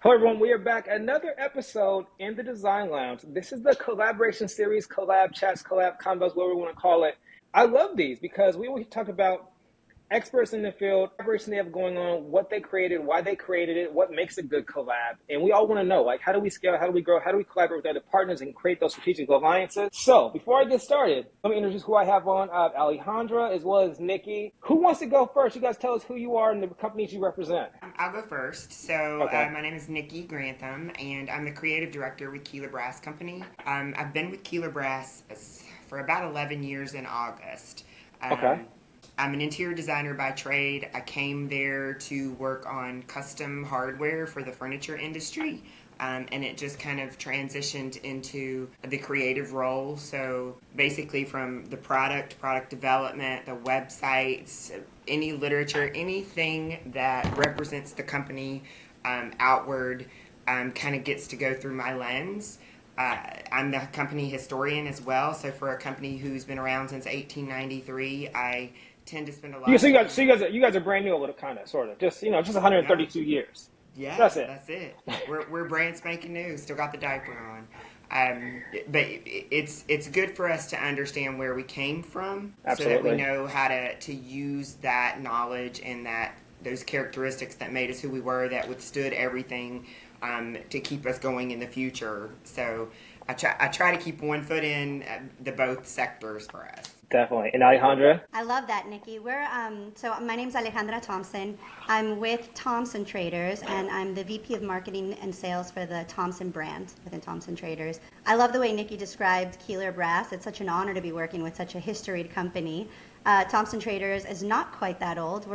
Hello, everyone. We are back. Another episode in the Design Lounge. This is the collaboration series, collab chats, collab combos, whatever we want to call it. I love these because we always talk about experts in the field, collaboration they have going on, what they created, why they created it, what makes a good collab. And we all want to know, like, how do we scale, how do we grow, how do we collaborate with other partners and create those strategic alliances? So before I get started, let me introduce who I have on. I have Alejandra as well as Knikki. Who wants to go first? You guys tell us who you are and the companies you represent. I'll go first. So Okay. my name is Knikki Grantham, and I'm the creative director with Keeler Brass Company. I've been with Keeler Brass for about 11 years in August. Okay. I'm an interior designer by trade. I came there to work on custom hardware for the furniture industry. And it just kind of transitioned into the creative role. So basically from the product development, the websites, any literature, anything that represents the company outward kind of gets to go through my lens. I'm the company historian as well. So for a company who's been around since 1893, I tend to spend a lot You, of so you guys, time. so you guys are brand new, a little kind of, sort of, just Yeah. 132 years. Yeah, That's it. that's it. We're brand spanking new. Still got the diaper on. But it's good for us to understand where we came from, so that we Absolutely. know how to use that knowledge and that those characteristics that made us who we were, that withstood everything, to keep us going in the future. So I try to keep one foot in the both sectors for us. Definitely. And Alejandra? I love that, Nikki. So my name's Alejandra Thompson. I'm with Thompson Traders, and I'm the VP of Marketing and Sales for the Thompson brand within Thompson Traders. I love the way Nikki described Keeler Brass. It's such an honor to be working with such a historied company. Thompson Traders is not quite that old.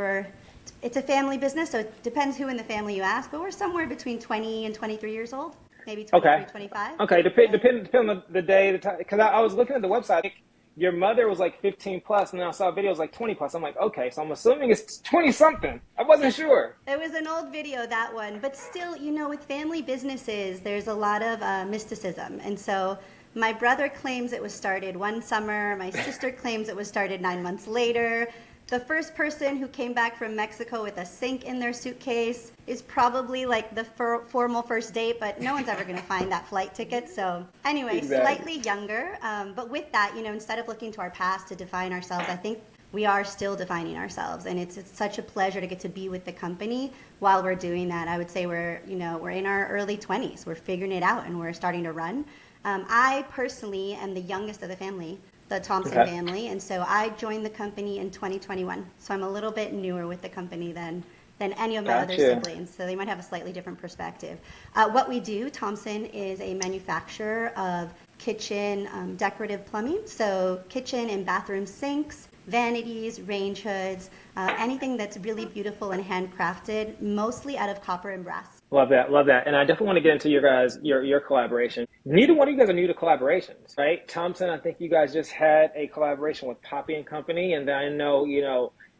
It's a family business, so it depends who in the family you ask, but we're somewhere between 20 and 23 years old, maybe Okay. 23, 25. Okay. Depend on the day, the time. Because I was looking at the website. Your mother was like 15 plus, and then I saw videos like 20 plus. I'm like, okay, so I'm assuming it's 20 something. I wasn't sure. It was an old video, that one. But still, with family businesses, there's a lot of mysticism. And so my brother claims it was started one summer. My sister claims it was started 9 months later. The first person who came back from Mexico with a sink in their suitcase is probably like the formal first date, but no one's ever going to find that flight ticket. So anyway, Exactly. slightly younger. But with that, instead of looking to our past to define ourselves, I think we are still defining ourselves, and it's such a pleasure to get to be with the company while we're doing that. I would say we're in our early 20s. We're figuring it out, and we're starting to run. I personally am the youngest of the family, the Thompson Okay. family, and so I joined the company in 2021. So I'm a little bit newer with the company than any of my other Gotcha. siblings, so they might have a slightly different perspective. What we do, Thompson is a manufacturer of kitchen decorative plumbing, so kitchen and bathroom sinks, vanities, range hoods, anything that's really beautiful and handcrafted, mostly out of copper and brass. Love that. Love that. And I definitely want to get into your collaboration. Neither one of you guys are new to collaborations, right? Thompson, I think you guys just had a collaboration with Poppy and Company. And then I know,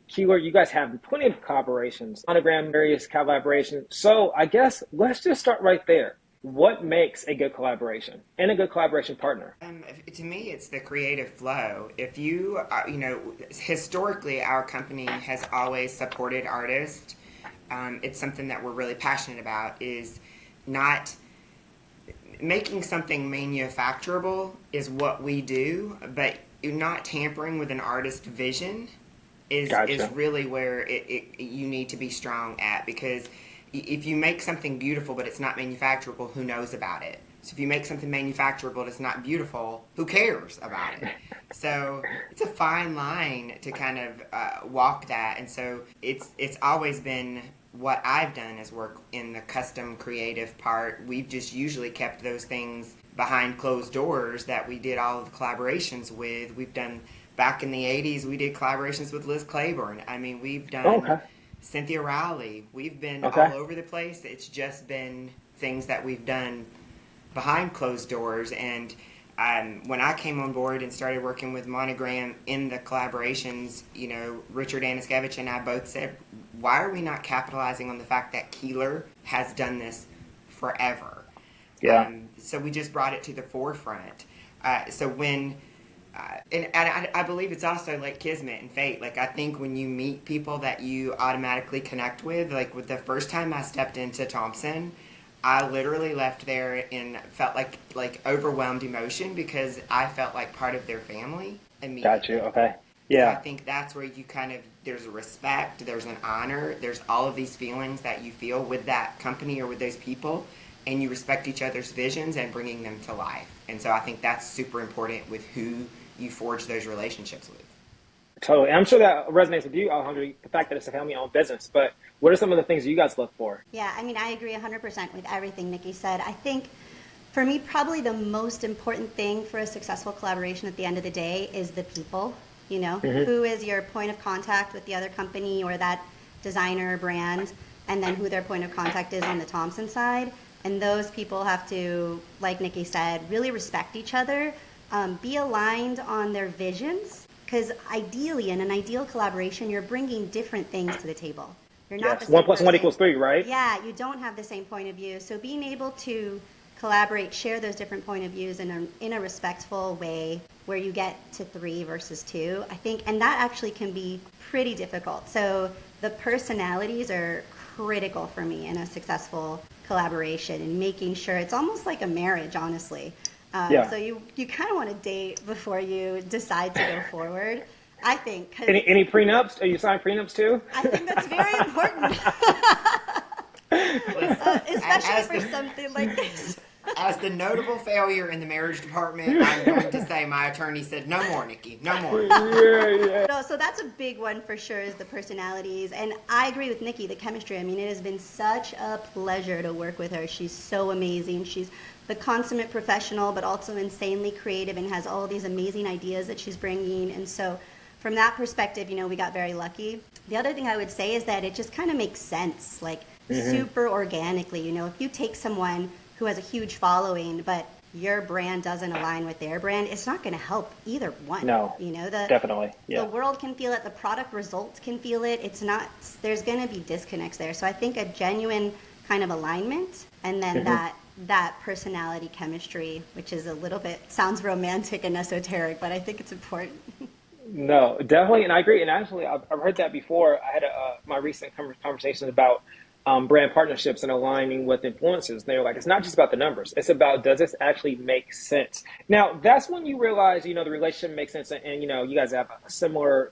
Keeler, you guys have plenty of collaborations, monogram, various collaborations. So I guess let's just start right there. What makes a good collaboration and a good collaboration partner? To me, it's the creative flow. If you, historically, our company has always supported artists. It's something that we're really passionate about, is not making something manufacturable is what we do, but not tampering with an artist's vision is Gotcha. really where you need to be strong at, because if you make something beautiful but it's not manufacturable, who knows about it? So if you make something manufacturable that's not beautiful, who cares about it? So it's a fine line to kind of walk that. And so it's always been what I've done is work in the custom creative part. We've just usually kept those things behind closed doors that we did all of the collaborations with. We've done, back in the 80s, we did collaborations with Liz Claiborne. I mean, we've Oh, done okay. Cynthia Rowley. We've been Okay. all over the place. It's just been things that we've done behind closed doors. And when I came on board and started working with Monogram in the collaborations, Richard Anaskevich and I both said, why are we not capitalizing on the fact that Keeler has done this forever? Yeah. So we just brought it to the forefront. So when and I believe it's also like kismet and fate. Like, I think when you meet people that you automatically connect with, like with the first time I stepped into Thompson, I literally left there and felt like overwhelmed emotion because I felt like part of their family immediately. Got you. Okay. So I Yeah. think that's where you there's a respect, there's an honor, there's all of these feelings that you feel with that company or with those people, and you respect each other's visions and bringing them to life. And so I think that's super important with who you forge those relationships with. Totally. I'm sure that resonates with you, Alejandra, the fact that it's a family-owned business. But what are some of the things you guys look for? Yeah, I mean, I agree 100% with everything Knikki said. I think for me, probably the most important thing for a successful collaboration at the end of the day is the people. You know, who is your point of contact with the other company or that designer or brand, and then who their point of contact is on the Thompson side. And those people have to, like Knikki said, really respect each other, be aligned on their visions, because ideally, in an ideal collaboration, you're bringing different things to the table. You're not the same 1 + 1 person. = 3, right? Yeah, you don't have the same point of view. So being able to collaborate, share those different point of views in a respectful way where you get to 3 versus 2, I think, and that actually can be pretty difficult. So the personalities are critical for me in a successful collaboration and making sure it's almost like a marriage, honestly. So you kind of want to date before you decide to go forward, I think. Any prenups? Are you signing prenups too? I think that's very important. Especially for something like this. As the notable failure in the marriage department, I'm going to say my attorney said, no more, Knikki, no more. No, so that's a big one for sure, is the personalities. And I agree with Knikki, the chemistry. I mean, it has been such a pleasure to work with her. She's so amazing. She's the consummate professional, but also insanely creative and has all these amazing ideas that she's bringing. And so from that perspective, you know, we got very lucky. The other thing I would say is that it just kind of makes sense, like super organically. You know, if you take someone who has a huge following, but your brand doesn't align with their brand, it's not going to help either one. No, you know, definitely. Yeah. The world can feel it. The product results can feel it. It's not. There's going to be disconnects there. So I think a genuine kind of alignment, and then that personality chemistry, which is a little bit sounds romantic and esoteric, but I think it's important. No, definitely, and I agree. And actually, I've heard that before. I had my recent conversations about brand partnerships and aligning with influencers. They're like, it's not just about the numbers. It's about, does this actually make sense? Now, that's when you realize, you know, the relationship makes sense, and you know, you guys have a similar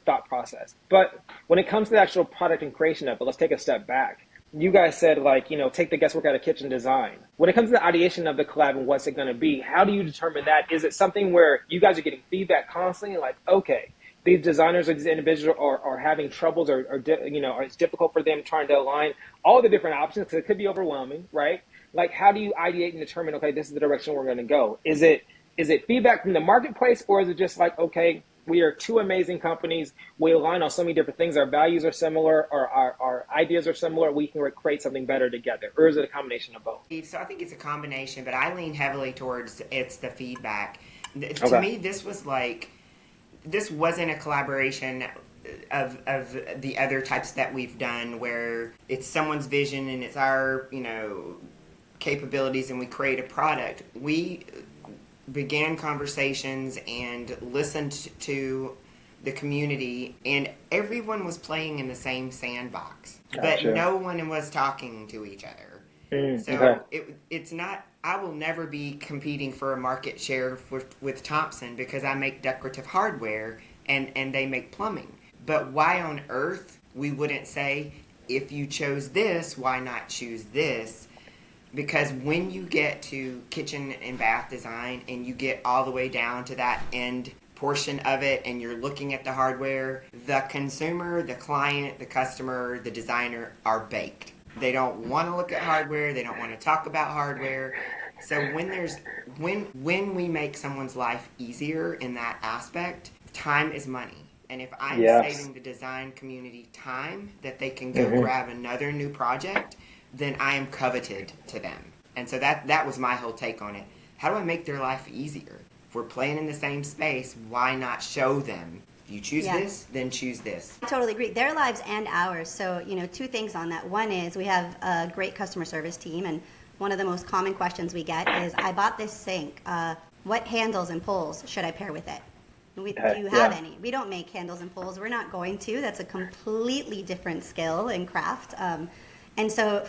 thought process. But when it comes to the actual product and creation of it, let's take a step back. You guys said, like, you know, take the guesswork out of kitchen design. When it comes to the ideation of the collab and what's it going to be, how do you determine that? Is it something where you guys are getting feedback constantly, like, okay, these designers or these individuals are having troubles or you know, or it's difficult for them trying to align all the different options because it could be overwhelming, right? Like, how do you ideate and determine, okay, this is the direction we're going to go? Is it feedback from the marketplace, or is it just like, okay, we are two amazing companies, we align on so many different things, our values are similar, or our ideas are similar, we can create something better together? Or is it a combination of both? So I think it's a combination, but I lean heavily towards it's the feedback. To me, this wasn't a collaboration of the other types that we've done where it's someone's vision and it's our, you know, capabilities and we create a product. We began conversations and listened to the community, and everyone was playing in the same sandbox, but no one was talking to each other. It's not, I will never be competing for a market share with Thompson because I make decorative hardware and they make plumbing. But why on earth we wouldn't say, if you chose this, why not choose this? Because when you get to kitchen and bath design and you get all the way down to that end portion of it and you're looking at the hardware, the consumer, the client, the customer, the designer are baked. They don't want to look at hardware. They don't want to talk about hardware. So when we make someone's life easier in that aspect, time is money. And if I'm saving the design community time that they can go grab another new project, then I am coveted to them. And so that was my whole take on it. How do I make their life easier? If we're playing in the same space, why not show them? If you choose this, then choose this. I totally agree. Their lives and ours. So, you know, two things on that. One is we have a great customer service team, and one of the most common questions we get is, I bought this sink. What handles and pulls should I pair with it? Do you have any? We don't make handles and pulls. We're not going to. That's a completely different skill and craft. And so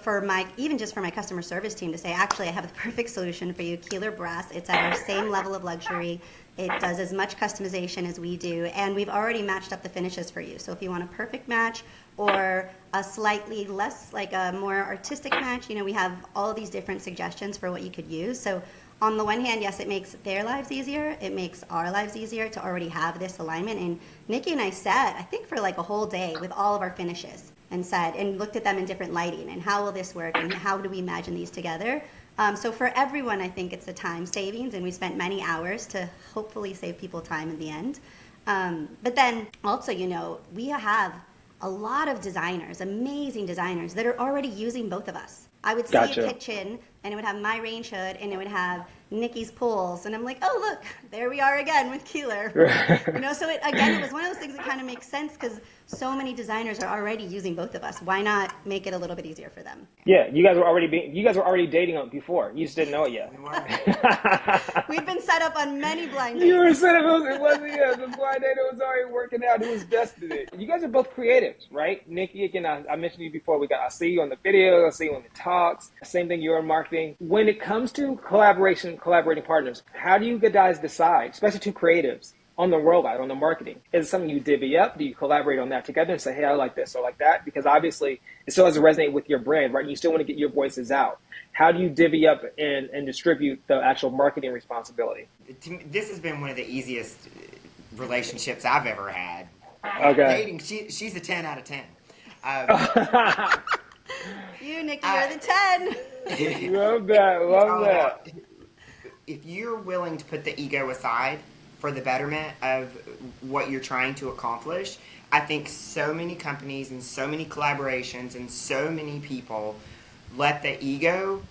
even just for my customer service team to say, actually, I have the perfect solution for you, Keeler Brass. It's at our same level of luxury. It does as much customization as we do, and we've already matched up the finishes for you. So if you want a perfect match or a slightly less, like a more artistic match, we have all these different suggestions for what you could use. So on the one hand, yes, it makes their lives easier. It makes our lives easier to already have this alignment. And Knikki and I sat, I think, for like a whole day with all of our finishes and looked at them in different lighting and how will this work and how do we imagine these together. So for everyone, I think it's a time savings, and we spent many hours to hopefully save people time in the end. But then also, we have a lot of designers, amazing designers, that are already using both of us. I would see a kitchen, and it would have my range hood, and it would have Knikki's pools, and I'm like, oh, look, there we are again with Keeler. So it was one of those things that kind of makes sense because so many designers are already using both of us. Why not make it a little bit easier for them? Yeah, you guys were already dating before. You just didn't know it yet. We've been set up on many blind dates. You were set up. The blind date was already working out. It was destiny. You guys are both creatives, right? Knikki, again, I mentioned you before. I see you on the video. I see you on the talks. Same thing. You're in marketing. When it comes to collaborating partners, how do you guys decide, especially two creatives, on the rollout, on the marketing? Is it something you divvy up? Do you collaborate on that together and say, hey, I like this or like that? Because obviously it still has to resonate with your brand, right? You still want to get your voices out. How do you divvy up and distribute the actual marketing responsibility? This has been one of the easiest relationships I've ever had. Okay. Dating, she's a 10 out of 10. You, Knikki, you're the 10. Love that. If you're willing to put the ego aside for the betterment of what you're trying to accomplish, I think so many companies and so many collaborations and so many people let the ego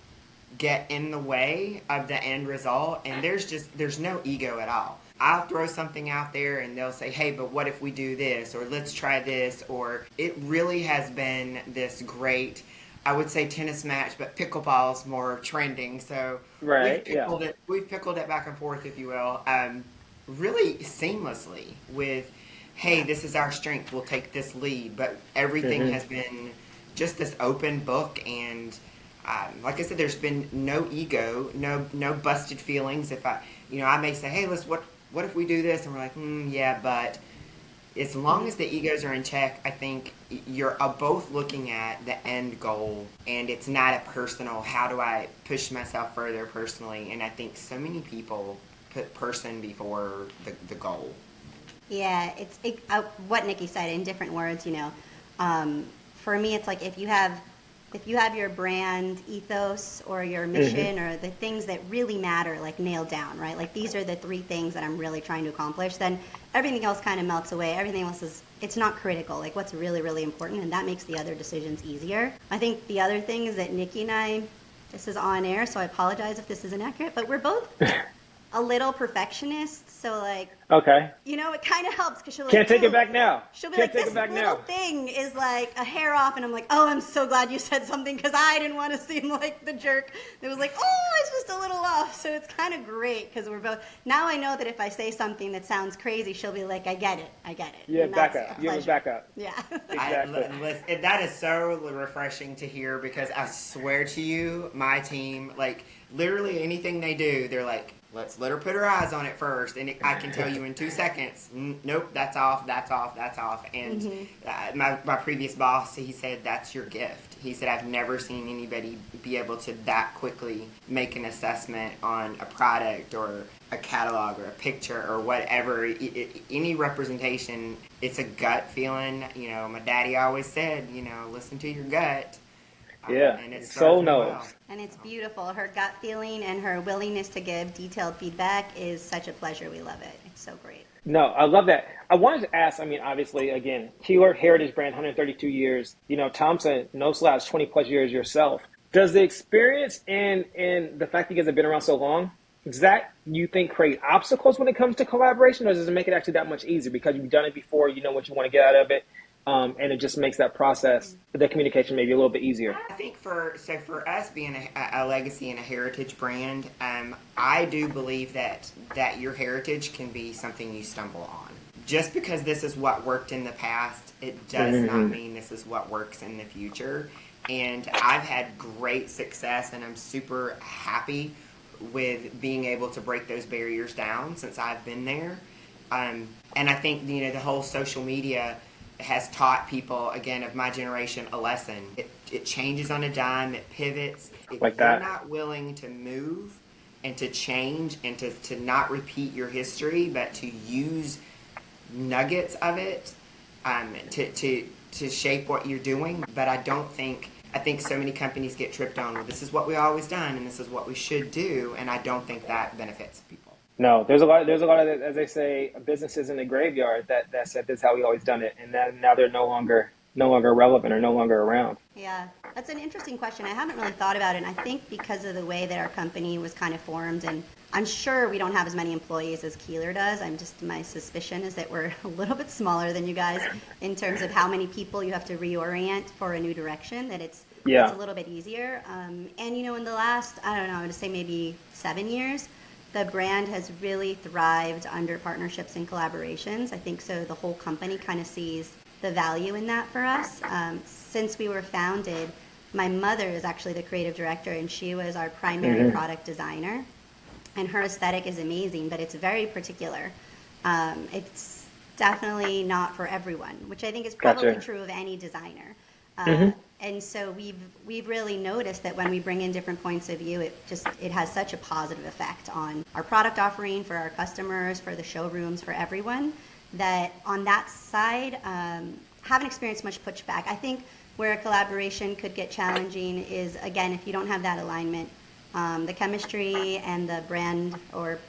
get in the way of the end result, and there's no ego at all. I'll throw something out there and they'll say, hey, but what if we do this, or let's try this, or it really has been this great, I would say tennis match, but pickleball's more trending. So right, we've pickled it back and forth, if you will, really seamlessly with, hey, this is our strength, we'll take this lead. But everything has been just this open book, and like I said, there's been no ego, no busted feelings. If I may say, hey, what if we do this? And we're like, yeah, but as long as the egos are in check, I think you're both looking at the end goal, and it's not a personal, how do I push myself further personally? And I think so many people put person before the goal. Yeah, what Knikki said in different words, for me, it's like if you have your brand ethos or your mission or the things that really matter, like nailed down, right? Like these are the 3 things that I'm really trying to accomplish, then everything else kind of melts away. Everything else it's not critical, like what's really, really important, and that makes the other decisions easier. I think the other thing is that Knikki and I, this is on air, so I apologize if this isn't accurate, but we're both a little perfectionist, so like, okay, it kind of helps because she'll can't take it back now. She'll be like, this little thing is like a hair off, and I'm like, oh, I'm so glad you said something because I didn't want to seem like the jerk. It was like, oh, it's just a little off. So it's kind of great because we're both. Now I know that if I say something that sounds crazy, she'll be like, I get it. Yeah, back up. You have a backup. Yeah. Exactly. That is so refreshing to hear, because I swear to you, my team, like literally anything they do, they're like, let's let her put her eyes on it first, and I can tell you in 2 seconds, nope, that's off. And my previous boss, he said, that's your gift. He said, I've never seen anybody be able to that quickly make an assessment on a product or a catalog or a picture or whatever. Any representation, it's a gut feeling. My daddy always said, listen to your gut. Yeah, and it's soul knows. Well. And it's beautiful. Her gut feeling and her willingness to give detailed feedback is such a pleasure. We love it. It's so great. No, I love that. I wanted to ask, obviously, again, Keeler Heritage brand, 132 years. Thompson, no slouch, 20 plus years yourself. Does the experience and the fact that you guys have been around so long, does that, you think, create obstacles when it comes to collaboration, or does it make it actually that much easier because you've done it before, you know what you want to get out of it? And it just makes that process, the communication maybe a little bit easier. I think for us being a legacy and a heritage brand, I do believe that your heritage can be something you stumble on. Just because this is what worked in the past, it does not mean this is what works in the future. And I've had great success, and I'm super happy with being able to break those barriers down since I've been there. And I think, the whole social media has taught people, again, of my generation, a lesson. It changes on a dime, it pivots. If Like you're that. not willing to move and to change and to not repeat your history, but to use nuggets of it to shape what you're doing. But I think so many companies get tripped on, well, this is what we always done and this is what we should do, and I don't think that benefits people. No, there's a lot of, as they say, businesses in the graveyard that said this is how we always done it, and now they're no longer relevant or no longer around. Yeah, that's an interesting question. I haven't really thought about it, and I think because of the way that our company was kind of formed, and I'm sure we don't have as many employees as Keeler does. My suspicion is that we're a little bit smaller than you guys in terms of how many people you have to reorient for a new direction, that it's a little bit easier. And, in the last, I don't know, I would say maybe 7 years, the brand has really thrived under partnerships and collaborations. I think so the whole company kind of sees the value in that for us. Since we were founded, my mother is actually the creative director, and she was our primary product designer. And her aesthetic is amazing, but it's very particular. It's definitely not for everyone, which I think is probably true of any designer. And so we've really noticed that when we bring in different points of view, it has such a positive effect on our product offering for our customers, for the showrooms, for everyone, that on that side, haven't experienced much pushback. I think where a collaboration could get challenging is, again, if you don't have that alignment, the chemistry and the brand or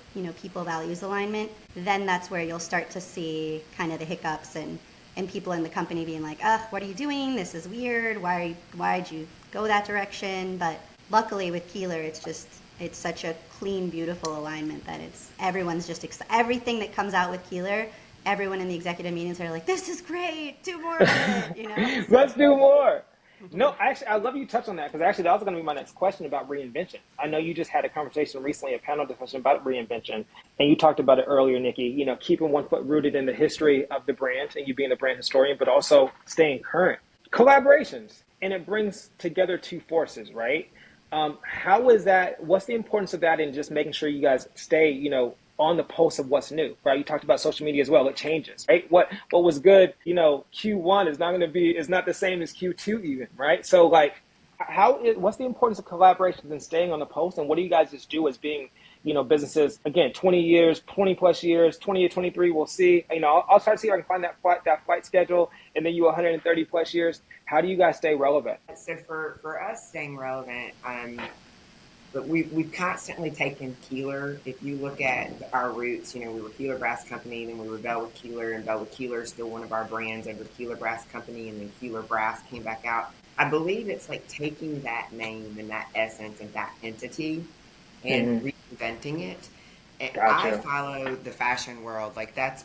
people values alignment, then that's where you'll start to see kind of the hiccups and people in the company being like, ugh, what are you doing? This is weird. Why'd you go that direction? But luckily with Keeler, it's such a clean, beautiful alignment that everyone's just everything that comes out with Keeler, everyone in the executive meetings are like, this is great. Do more of it. Let's do more. No, actually, I love you touched on that, because actually that was going to be my next question about reinvention. I know you just had a conversation recently, a panel discussion about reinvention, and you talked about it earlier, Knikki, keeping one foot rooted in the history of the brand and you being the brand historian, but also staying current. Collaborations, and it brings together two forces, right? How is that? What's the importance of that in just making sure you guys stay, on the pulse of what's new, right? You talked about social media as well. It changes, right? What was good, Q1 is not the same as Q2 even, right? So what's the importance of collaborations and staying on the pulse? And what do you guys just do as being, businesses, again, 20 years, 20 plus years, 20 to 23, we'll see. I'll try to see if I can find that flight schedule, and then you 130 plus years. How do you guys stay relevant? So for us staying relevant, but we've constantly taken Keeler. If you look at our roots, we were Keeler Brass Company, then we were Belwith Keeler, and Belwith Keeler is still one of our brands under Keeler Brass Company, and then Keeler Brass came back out. I believe it's like taking that name and that essence and that entity and reinventing it. And Gotcha. I follow the fashion world. Like that's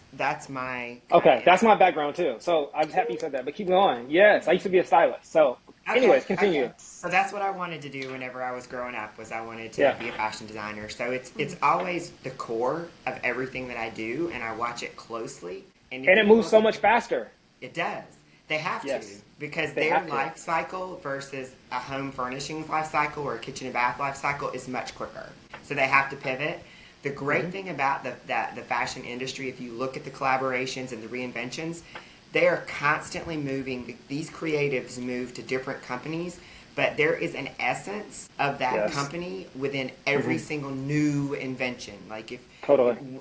my okay. That's my background too. So I'm happy you said that. But keep going. Yes, I used to be a stylist. So, anyways, continue. Okay. So that's what I wanted to do whenever I was growing up. Was I wanted to be a fashion designer. So it's always the core of everything that I do, and I watch it closely. And it moves so much faster. It does. They have to, because their life cycle versus a home furnishings life cycle or a kitchen and bath life cycle is much quicker. So they have to pivot. The great thing about the fashion industry, if you look at the collaborations and the reinventions, they are constantly moving. These creatives move to different companies, but there is an essence of that company within every single new invention. Like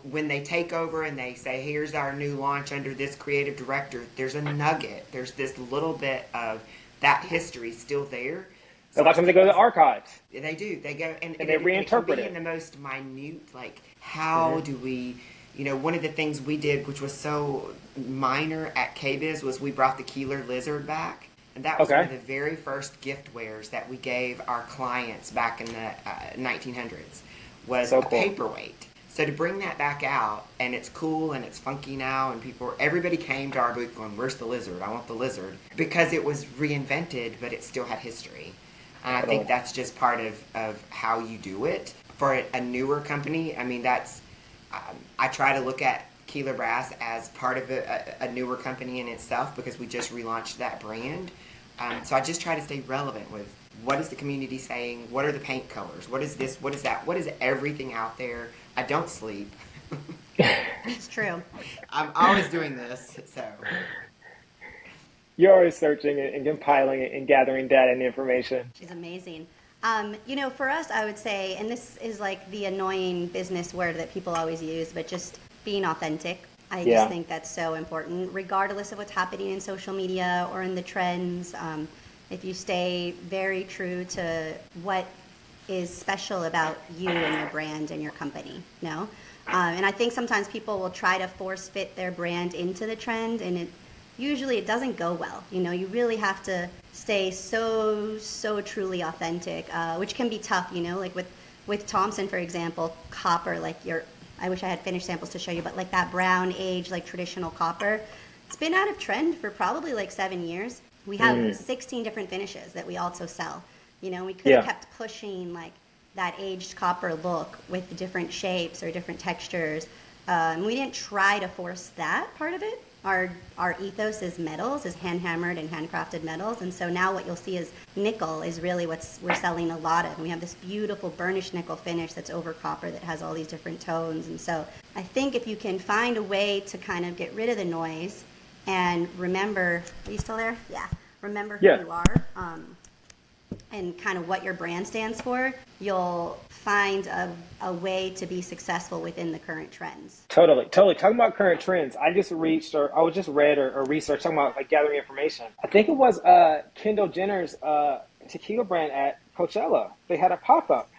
when they take over and they say, here's our new launch under this creative director, there's a nugget. There's this little bit of that history still there. So a lot of times they go to the archives. They do. They go and they reinterpret it. In the most minute, like how do we, one of the things we did, which was so minor at KBiz, was we brought the Keeler lizard back. And that was one of the very first gift wares that we gave our clients back in the 1900s, was a paperweight. So to bring that back out, and it's cool and it's funky now, and everybody came to our booth going, where's the lizard? I want the lizard. Because it was reinvented, but it still had history. And I think that's just part of how you do it. For a newer company, I mean, I try to look at Keeler Brass as part of a newer company in itself, because we just relaunched that brand. So I just try to stay relevant with what is the community saying, what are the paint colors, what is this, what is that, what is everything out there. I don't sleep. It's true. I'm always doing this, so. You're always searching and compiling it and gathering data and information. She's amazing. For us, I would say, and this is like the annoying business word that people always use, but just being authentic. I just think that's so important, regardless of what's happening in social media or in the trends. If you stay very true to what is special about you and your brand and your company, no? And I think sometimes people will try to force fit their brand into the trend, and usually it doesn't go well. You really have to stay so truly authentic, which can be tough, like with Thompson, for example, copper, I wish I had finished samples to show you, but like that brown age, like traditional copper, it's been out of trend for probably like 7 years. We have 16 different finishes that we also sell. We could have kept pushing like that aged copper look with different shapes or different textures. We didn't try to force that part of it. Our ethos is metals, is hand-hammered and handcrafted metals, and so now what you'll see is nickel is really what we're selling a lot of. And we have this beautiful burnished nickel finish that's over copper that has all these different tones. And so I think if you can find a way to kind of get rid of the noise and remember, are you still there? Yeah. Remember who you are. And kind of what your brand stands for, you'll find a way to be successful within the current trends. Totally. Talking about current trends, I just read or researched talking about like gathering information. I think it was Kendall Jenner's tequila brand at Coachella. They had a pop-up,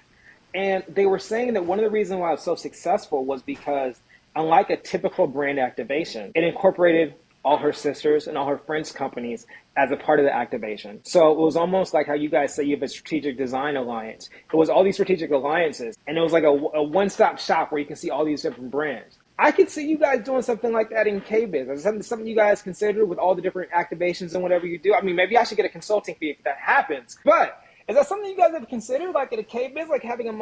and they were saying that one of the reasons why it was so successful was because, unlike a typical brand activation, it incorporated all her sisters and all her friends' companies as a part of the activation. So it was almost like how you guys say you have a strategic design alliance. It was all these strategic alliances, and it was like a one-stop shop where you can see all these different brands. I could see you guys doing something like that in K-Biz. Is that something you guys consider with all the different activations and whatever you do? I mean, maybe I should get a consulting fee if that happens. But is that something you guys have considered, like at a K-Biz, like having a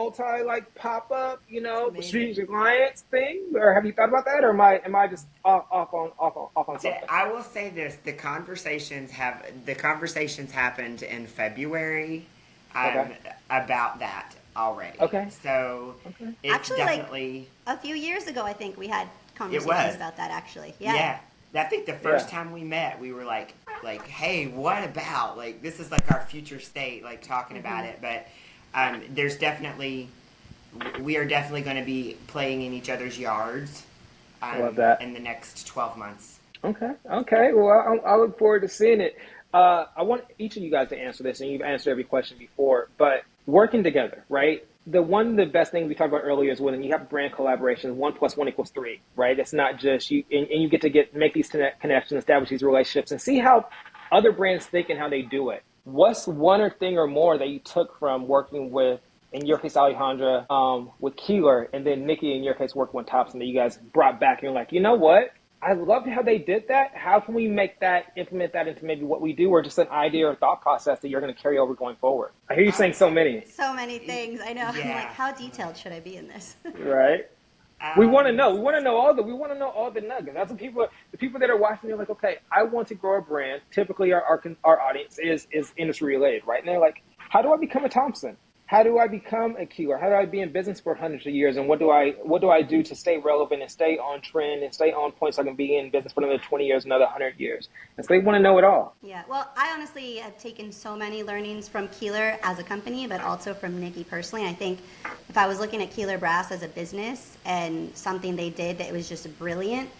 pop-up, strategic alliance thing? Or have you thought about that? Or am I just off on something? I will say this: the conversations happened in February about that already. Okay. So it's actually, definitely like a few years ago, I think we had conversations about that. Actually, yeah. I think the first time we met, we were like, hey, what about, like, this is like our future state, like talking about it. But we are definitely going to be playing in each other's yards I love that. in the next 12 months. Okay. Well, I look forward to seeing it. I want each of you guys to answer this, and you've answered every question before, but working together, right? The best thing we talked about earlier is when you have brand collaborations, 1 + 1 = 3, right? It's not just you, and you get to make these connections, establish these relationships, and see how other brands think and how they do it. What's one thing or more that you took from working with, in your case, Alejandra, with Keeler, and then Knikki, in your case, working with Thompson, that you guys brought back and you're like, you know what? I loved how they did that. How can we implement that into maybe what we do, or just an idea or thought process that you're going to carry over going forward? I hear you saying so many. So many things. I know. Yeah. I'm like, how detailed should I be in this? Right. We want to know. We want to know all the nuggets. That's what the people that are watching. They're like, okay, I want to grow a brand. Typically, our audience is industry related, right? And they're like, how do I become a Thompson? How do I become a Keeler? How do I be in business for hundreds of years? And what do I do to stay relevant and stay on trend and stay on point so I can be in business for another 20 years, another 100 years? And so they want to know it all. Yeah, well, I honestly have taken so many learnings from Keeler as a company, but also from Knikki personally. I think if I was looking at Keeler Brass as a business and something they did that was just brilliant,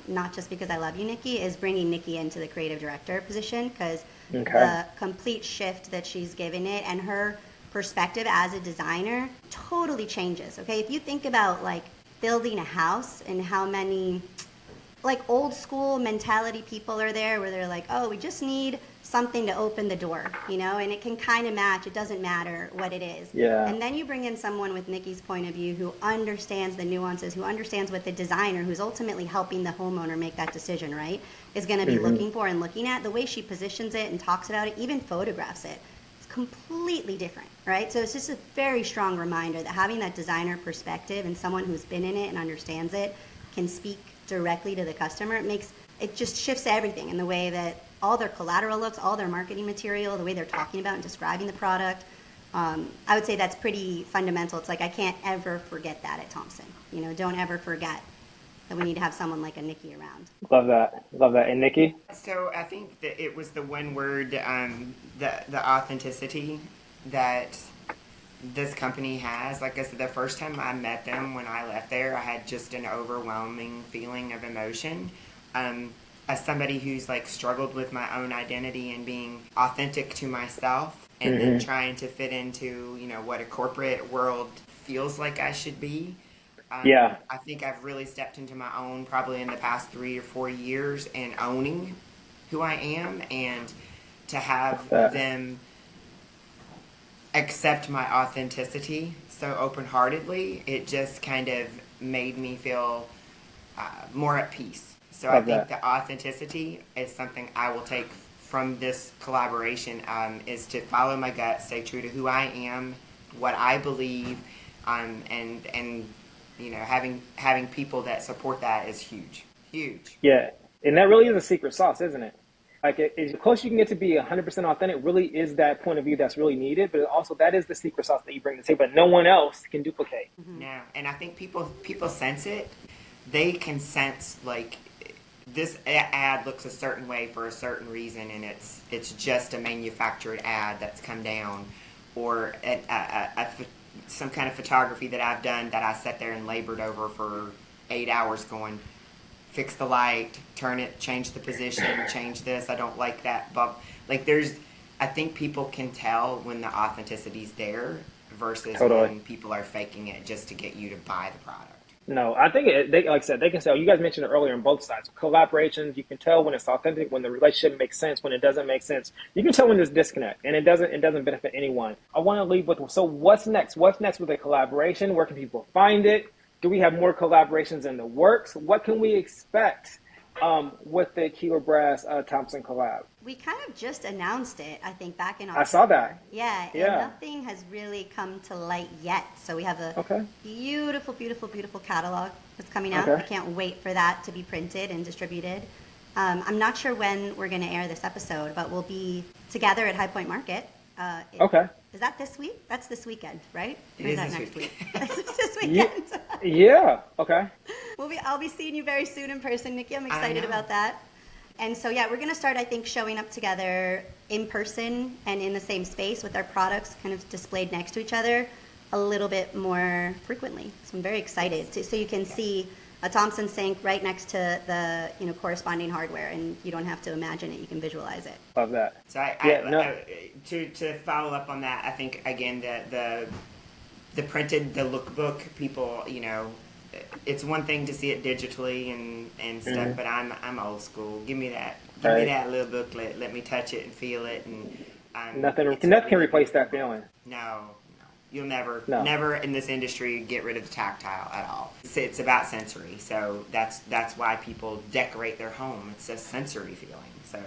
not just because I love you, Knikki, is bringing Knikki into the creative director position, because the complete shift that she's given it and her perspective as a designer totally changes. Okay, if you think about like building a house and how many like old school mentality people are there, where they're like, oh, we just need something to open the door, and it can kind of match. It doesn't matter what it is. Yeah. And then you bring in someone with Nikki's point of view who understands the nuances, who understands what the designer, who's ultimately helping the homeowner make that decision, right, is going to be looking for and looking at. The way she positions it and talks about it, even photographs it, completely different, right? So it's just a very strong reminder that having that designer perspective and someone who's been in it and understands it can speak directly to the customer. It just shifts everything in the way that all their collateral looks, all their marketing material, the way they're talking about and describing the product. I would say that's pretty fundamental. It's like I can't ever forget that at Thompson. You know, don't ever forget that we need to have someone like a Knikki around. Love that. Love that. And Knikki? So I think that it was the one word, the authenticity that this company has. Like I said, the first time I met them when I left there, I had just an overwhelming feeling of emotion. As somebody who's like struggled with my own identity and being authentic to myself and then trying to fit into, you know, what a corporate world feels like I should be. I think I've really stepped into my own probably in the past 3 or 4 years and owning who I am, and to have them accept my authenticity so open-heartedly, it just kind of made me feel more at peace. So I think the authenticity is something I will take from this collaboration, is to follow my gut, stay true to who I am, what I believe, and you know, having people that support that is huge. Yeah, and that really is a secret sauce, isn't it? Like, as close you can get to be 100% authentic, really is that point of view that's really needed. But also, that is the secret sauce that you bring to the table, but no one else can duplicate. No, and I think people sense it. They can sense, like, this ad looks a certain way for a certain reason, and it's just a manufactured ad that's come down, or some kind of photography that I've done that I sat there and labored over for 8 hours going, fix the light, turn it, change the position, change this, I don't like that. But like, I think people can tell when the authenticity's there versus when people are faking it just to get you to buy the product. No, I think like I said, they can tell. You guys mentioned it earlier on both sides. Collaborations, you can tell when it's authentic, when the relationship makes sense, when it doesn't make sense. You can tell when there's disconnect, and it doesn't benefit anyone. I want to leave with, so what's next? What's next with a collaboration? Where can people find it? Do we have more collaborations in the works? What can we expect with the Keeler Brass Thompson collab? We kind of just announced it, I think, back in October. I saw that. Yeah, and nothing has really come to light yet. So we have a beautiful, beautiful, beautiful catalog that's coming out. I can't wait for that to be printed and distributed. I'm not sure when we're going to air this episode, but we'll be together at High Point Market. Is that this week? That's this weekend, right? Or is that next week? It's this weekend. Yeah. Okay. I'll be seeing you very soon in person, Knikki. I'm excited about that. And so, yeah, we're going to start, I think, showing up together in person and in the same space with our products kind of displayed next to each other a little bit more frequently. So I'm very excited. So you can see a Thompson sink right next to the corresponding hardware, and you don't have to imagine it. You can visualize it. Love that. So to follow up on that, I think, again, the printed, the lookbook, people, it's one thing to see it digitally and stuff, but I'm old school. Give me that. Give me that little booklet. Let me touch it and feel it. And nothing can replace that feeling. No. You'll never in this industry get rid of the tactile at all. It's about sensory. So that's why people decorate their home. It's a sensory feeling. So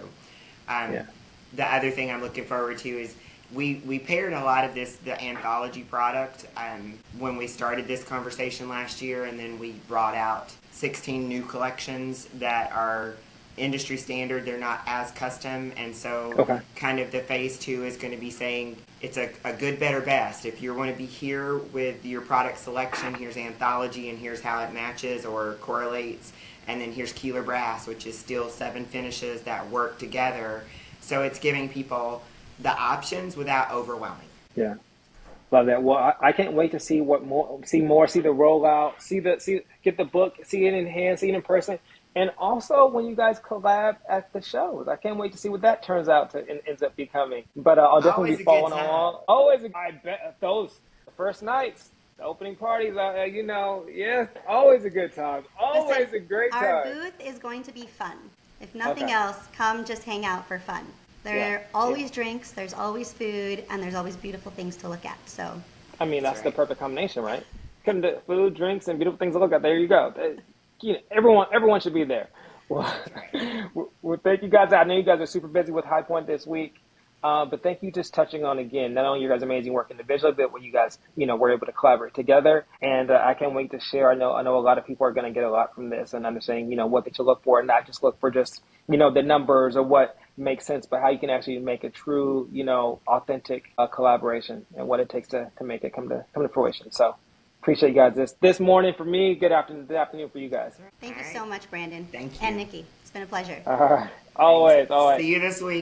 the other thing I'm looking forward to is we paired a lot of the anthology product when we started this conversation last year, and then we brought out 16 new collections that are industry standard. They're not as custom, and so kind of the phase 2 is going to be saying it's a good, better, best. If you're going to be here with your product selection, here's anthology and here's how it matches or correlates, and then here's Keeler Brass, which is still 7 finishes that work together. So it's giving people the options without overwhelming. Yeah, love that. Well, I can't wait to see see the rollout, get the book, see it in hand, see it in person, and also when you guys collab at the shows. I can't wait to see what that turns out to ends up becoming. But I'll definitely be following along. I bet those first nights, the opening parties, always a good time. Always a great time. Our booth is going to be fun. If nothing else, come just hang out for fun. There are always drinks, there's always food, and there's always beautiful things to look at. So, I mean, that's the perfect combination, right? Come to food, drinks, and beautiful things to look at. There you go. Everyone should be there. Well, thank you guys. I know you guys are super busy with High Point this week, but thank you just touching on again not only your guys' amazing work individually, but when you guys were able to collaborate together. And I can't wait to share. I know a lot of people are going to get a lot from this and understanding what they should look for, and not just look for just the numbers or what makes sense, but how you can actually make a true, authentic collaboration and what it takes to make it come to fruition. So appreciate you guys this morning for me. Good afternoon for you guys. Thank you so much, Brandon. Thank you. And Nikki. It's been a pleasure. Always. See you this week.